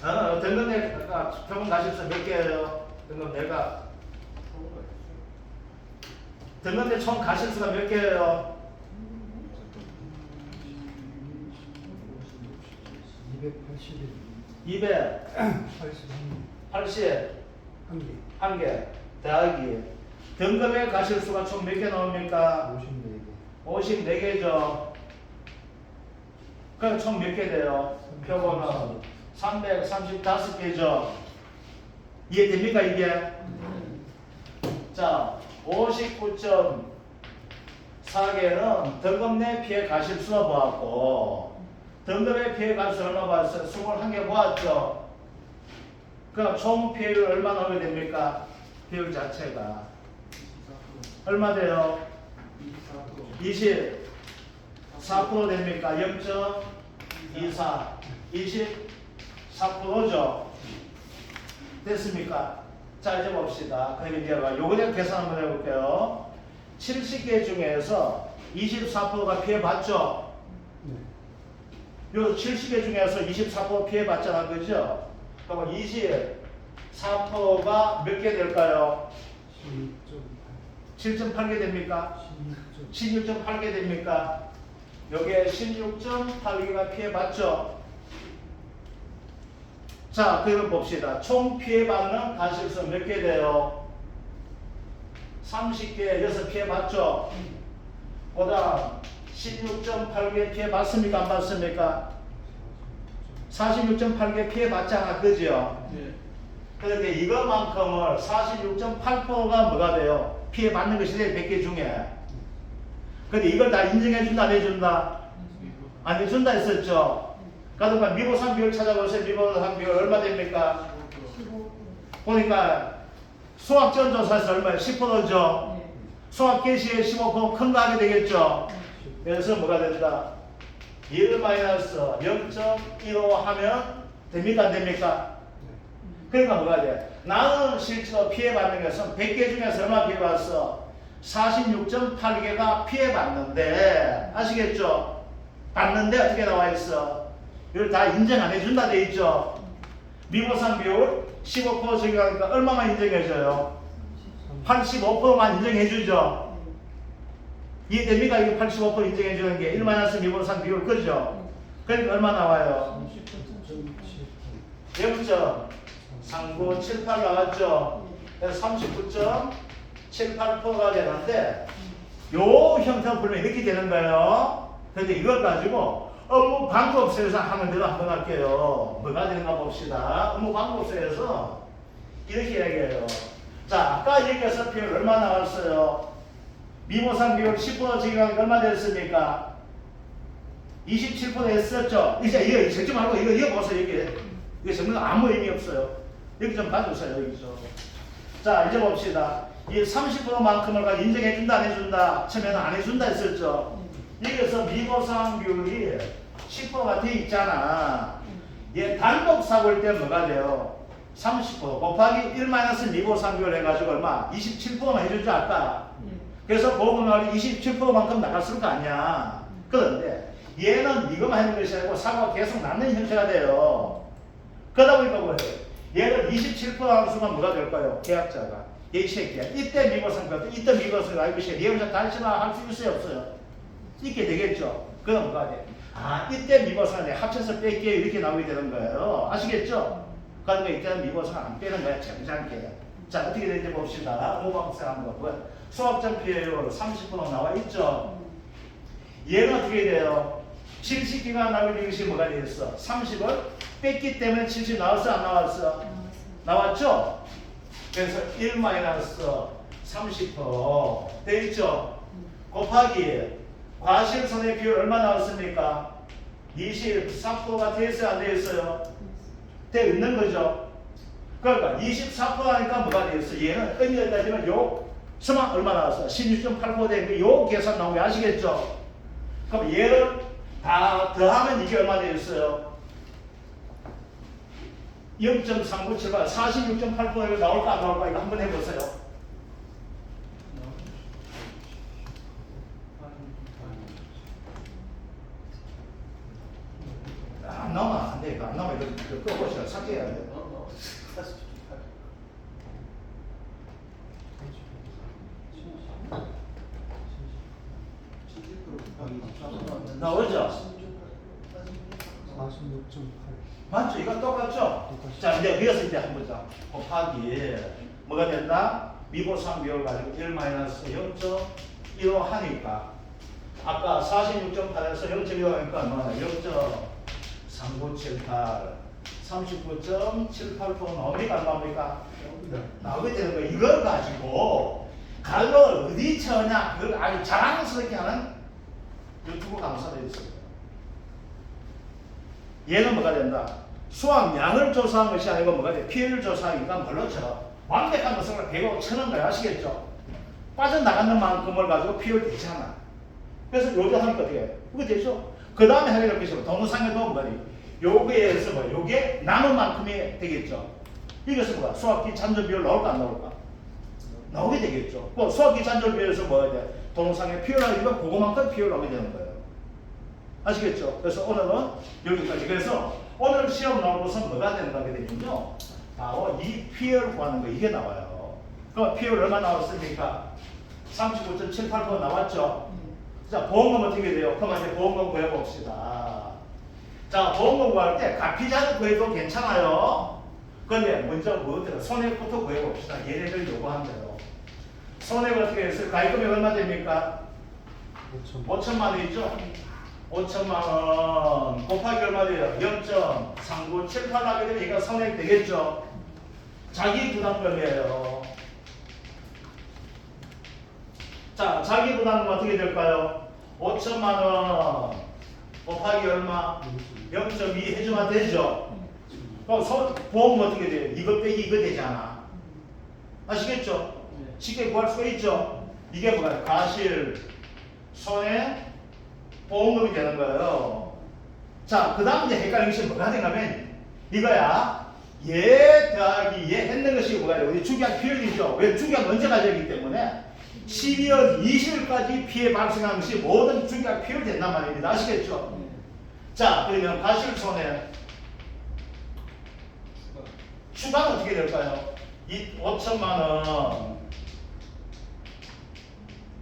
59.4. 등급 내가 평균 가실수 몇 개예요? 등급 내가. 등급 내 총 가실수가 몇 개예요? 281개 더하기 등급의 가실수가 총 몇 개 나옵니까? 54개죠. 그럼 총 몇 개 돼요? 표본은 335개죠. 이해됩니까 이게? 자, 59.4개는 등급 내 피해 가실수가 보았고 등급의 피해 가실수 얼마 봤어요? 21개 보았죠. 그럼 총 피해율 얼마 나오게 됩니까? 피해율 자체가 얼마 돼요? 24% 됩니까? 0.24 24%죠. 됐습니까? 자, 이제 봅시다. 그럼 이제 요거에 계산 한번 해볼게요. 70개 중에서 24%가 피해봤죠? 요 70개 중에서 24% 피해봤잖아, 그죠? 그럼 24%가 몇 개 될까요? 7.8개 됩니까? 16.8개 됩니까? 여기에 16.8개가 피해봤죠? 자, 그럼 봅시다. 총 피해받는 가실수 몇 개 돼요? 30개, 여기서 피해봤죠? 그 다음 16.8개 피해봤습니까? 안 봤습니까? 46.8개 피해봤잖아, 그죠? 네. 그런데 이것만큼을 46.8%가 뭐가 돼요? 피해받는 것이 돼요, 100개 중에. 근데 이걸 다 인정해준다, 안 해준다? 안 해준다 했었죠? 그러니까 미보상 비율 찾아보세요. 미보상 비율 얼마 됩니까? 15%. 보니까 수학 전조사에서 얼마예요? 10%죠? 수학 개시에 15% 큰 거 하게 되겠죠? 그래서 뭐가 된다? 1-0.15 하면 됩니까? 안 됩니까? 그러니까 뭐가 돼? 나는 실제로 피해받는 것은 100개 중에서 얼마 피해봤어? 46.8개가 피해봤는데, 아시겠죠? 봤는데 어떻게 나와 있어? 이걸 다 인정 안 해준다 돼 있죠? 미보상 비율 15% 적용하니까 얼마만 인정해줘요? 85%만 인정해주죠? 이해됩니까? 이게 85% 인정해주는 게 1-1 미보상 비율, 그죠? 그러니까 얼마 나와요? 0.3978 나왔죠? 그래서 39.78%가 되는데 요 형태로 풀면 이렇게 되는 거예요. 근데 이걸 가지고 업무 방법서에서 하면 내가 한번 할게요. 뭐가 되는가 봅시다. 업무 방법서에서 이렇게 이야기해요. 자, 아까 얘기해서 비율 얼마 나왔어요? 미모상 비율 10% 적용하니까 얼마 됐습니까? 27% 했었죠? 이제 이거 적지 말고 이거 보세요. 이게 정말 아무 의미 없어요. 여기 좀 봐주세요. 여기서. 자, 이제 봅시다. 이 30%만큼을 인정해준다, 안 해준다? 처음에는 안 해준다 했었죠? 여기서 미보상 비율이 10%가 돼 있잖아. 얘 단독 사고일 때 뭐가 돼요? 30% 곱하기 1- 미보상 비율 해가지고 얼마? 27%만 해주지 아까. 그래서 보험은 27%만큼 나갔을 거 아니야. 그런데 얘는 이것만 하는 것이 아니고 사고가 계속 남는 형태가 돼요. 그러다 보니까 뭐예요? 얘를 27% 하는 순간 뭐가 될까요? 계약자가. 이 새끼야. 이때 미보상 비율, 이때 미보상 알고 있어요. 네 혼자 다시만 할 수 있어요, 없어요? 있게 되겠죠. 그럼 뭐가 돼? 아, 이때 미보상을 합쳐서 뺄게요. 이렇게 나오게 되는 거예요. 아시겠죠? 그러니까 이때는 미보상 안 빼는 거야. 점잖게. 자, 어떻게 되는지 봅시다. 모방생 한번 뭐야? 수학점 피해율 30% 나와 있죠? 얘는 어떻게 돼요? 70기가 나올 이것이 뭐가 되겠어? 30을 뺐기 때문에 70 나왔어? 안 나왔어? 나왔죠? 그래서 1 마이너스 30% 되어있죠? 곱하기 과실선의 비율 얼마 나왔습니까? 24%가 되어있어요? 안 되어있어요? 되어 있는 거죠? 그러니까 24%하니까 뭐가 되겠어? 얘는 의미를 따지면 요 수만 얼마 나왔어? 16.8% 되니까 요 계산 나오게 아시겠죠? 그럼 얘를 다 더하면 이게 얼마 되겠어요? 0.397가 46.8%가 나올까 안 나올까 이거 한번 해보세요. 안 나오면 안 돼. 이거 안 나오면 이거 끄고서 삭제해야 돼. 나오죠? 46.8. 맞죠? 이거 똑같죠? 자, 이제 위에서 이제 한번 자. 곱하기 뭐가 된다? 미보상 비율 가지고 1-0.15 하니까 아까 46.8에서 0.15 하니까 뭐야? 0.3978 39.78% 나옵니까? 안 나옵니까? 나오게 되는 거예요. 이걸 가지고 갈로 어디 쳐냐? 그걸 아주 자랑스럽게 하는 유튜브 강사들이 있어요. 얘는 뭐가 된다? 수확량을 조사한 것이 아니고 뭐가 돼? 피해를 조사하니까 뭘로 쳐? 완벽한 것을 배고 쳐는 거야. 아시겠죠? 빠져나가는 만큼을 가지고 피해를 대잖아. 그래서 요게 하니까 어떻게 해? 그거 되죠? 그 다음에 하게 될 것이고 동영상에도 뭐니? 요게에서 뭐 요게 남은 만큼이 되겠죠? 이것은 뭐야? 수학기 잔존 비율 나올까 안 나올까? 나오게 되겠죠. 뭐 수학기 잔존 비율에서 뭐 해야 돼? 동영상에 피해라면 그거만큼 피해 나오게 되는 거예요. 아시겠죠? 그래서 오늘은 여기까지. 그래서 오늘 시험 나올 것은 뭐가 된다고 하게 되면요. 바로 이 피해를 구하는 거 이게 나와요. 그럼 피해 얼마 나왔습니까? 39.78% 나왔죠? 자, 보험금 어떻게 돼요? 그럼 이제 보험금 구해봅시다. 자, 보험금 구할 때 가피자를 구해도 괜찮아요. 근데 먼저 뭐더라? 손해부터 구해봅시다. 얘네들 요구한 대로. 손해가 어떻게 했어요? 가입금액 얼마 됩니까? 5천만 원이죠? 5천만 원 곱하기 얼마 돼요? 0.3978 하게 되면 이거 손해 되겠죠? 자기 부담금이에요. 자, 자기 부담금 어떻게 될까요? 5천만 원 곱하기 얼마? 0.2 해주면 되죠? 그럼 보험은 어떻게 돼요? 이거 빼기 이거 되잖아. 아시겠죠? 쉽게 구할 수가 있죠? 이게 뭐야? 과실, 손해, 보험금이 되는 거예요. 자, 그 다음 이제 헷갈리는 것이 뭐가 되냐면 이거야. 얘 더하기 얘 했는 것이 뭐가 돼요? 우리 주기한 피해이죠. 왜 주기한 언제 가져가기 때문에 12월 20일까지 피해 발생한 것이 모든 주기한 피해로 된단 말입니다. 아시겠죠? 자, 그러면 과실, 손해 추가는 어떻게 될까요? 이 5천만 원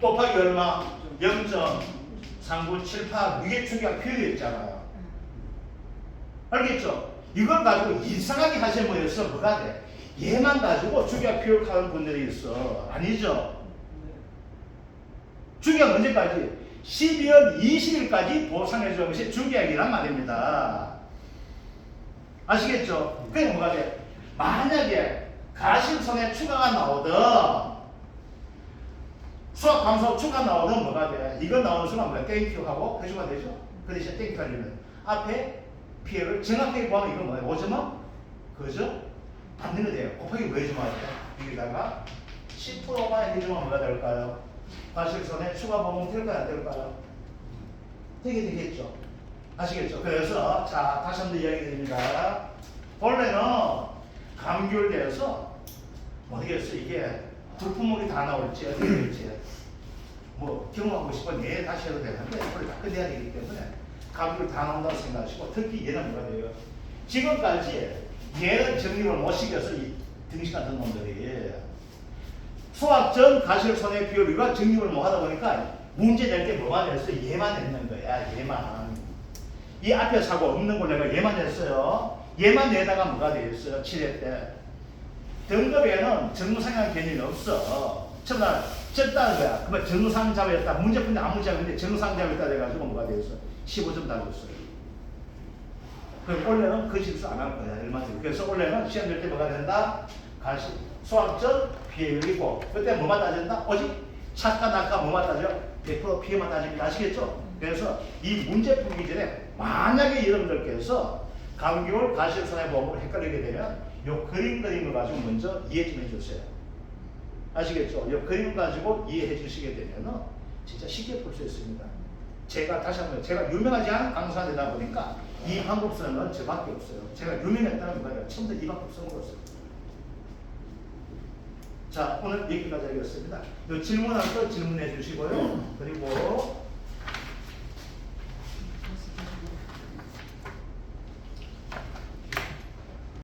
곱하기 얼마? 0.3978 이게 주기가 표현되어 있잖아요. 알겠죠? 이걸 가지고 이상하게 하시는 분이 있어. 뭐가 돼? 얘만 가지고 주기가 표현하는 분들이 있어. 아니죠? 주기가 언제까지? 12월 20일까지 보상해 주는 것이 주기약이란 말입니다. 아시겠죠? 그게 뭐가 돼? 만약에 가실손해 추가가 나오든 수학 감소 추가 나오든 뭐가 돼? 이거 나오는 순간 뭐야? 땡큐 하고 해주면 되죠? 그 대신 땡큐 하려면 앞에 피해를 정확하게 구하면 이건 뭐야? 5점은 그죠? 받는 거 돼요. 곱하기 뭐 해주면 돼요? 여기다가 10%만 해주면 뭐가 될까요? 과실손해 추가 보험 될까요? 안 될까요? 되게 되겠죠? 아시겠죠? 그래서 자 다시 한번 이야기 드립니다. 원래는 감귤대에서 모르겠어. 이게 두 품목이 다 나올지 어떻게 될지 뭐 경험하고 싶어 내일 다시 해도 되는데 이걸 다 끝내야 되기 때문에 감귤 다 나온다고 생각하시고 특히 얘는 뭐가 돼요? 지금까지 얘는 정립을 못 시켜서 이 등식 같은 놈들이 수학 전 가실 손해 비율과 정립을 못 하다 보니까 문제 낼 때 뭐만 했어? 얘만 냈는 거야. 얘만. 이 앞에 사고 없는 걸 내가 얘만 냈어요. 얘만 내다가 뭐가 되겠어요? 7회 때. 등급에는 정상이라는 개념이 없어. 처음날 졌다는 거야. 그러면 정상자였다. 문제 푸는데 아무 문제 없는데 정상자였다 돼가지고 뭐가 되겠어? 15점 달렸어요. 그럼 원래는 그 실수 안 할 거야. 얼마든지. 그래서 원래는 시험 될 때 뭐가 된다? 가시 수학적 비율이고 그때 뭐만 따진다? 오직 착과 낙과 뭐만 따져? 100% 피해만 따집니다. 아시겠죠? 그래서 이 문제 풀기 전에 만약에 여러분들께서 감기월 가시성의 보험을 헷갈리게 되면 요 그림을 가지고 먼저 이해 좀 해주세요. 아시겠죠? 요 그림 가지고 이해해 주시게 되면은 진짜 쉽게 풀 수 있습니다. 제가 다시 한번 제가 유명하지 않은 강사가 되다 보니까 이 방법 쓰는 건 저밖에 없어요. 제가 유명했다는 건 아니라 처음부터 이 방법 쓰는 거였어요. 자, 오늘 여기까지 하겠습니다. 요 질문할 거 질문해 주시고요. 그리고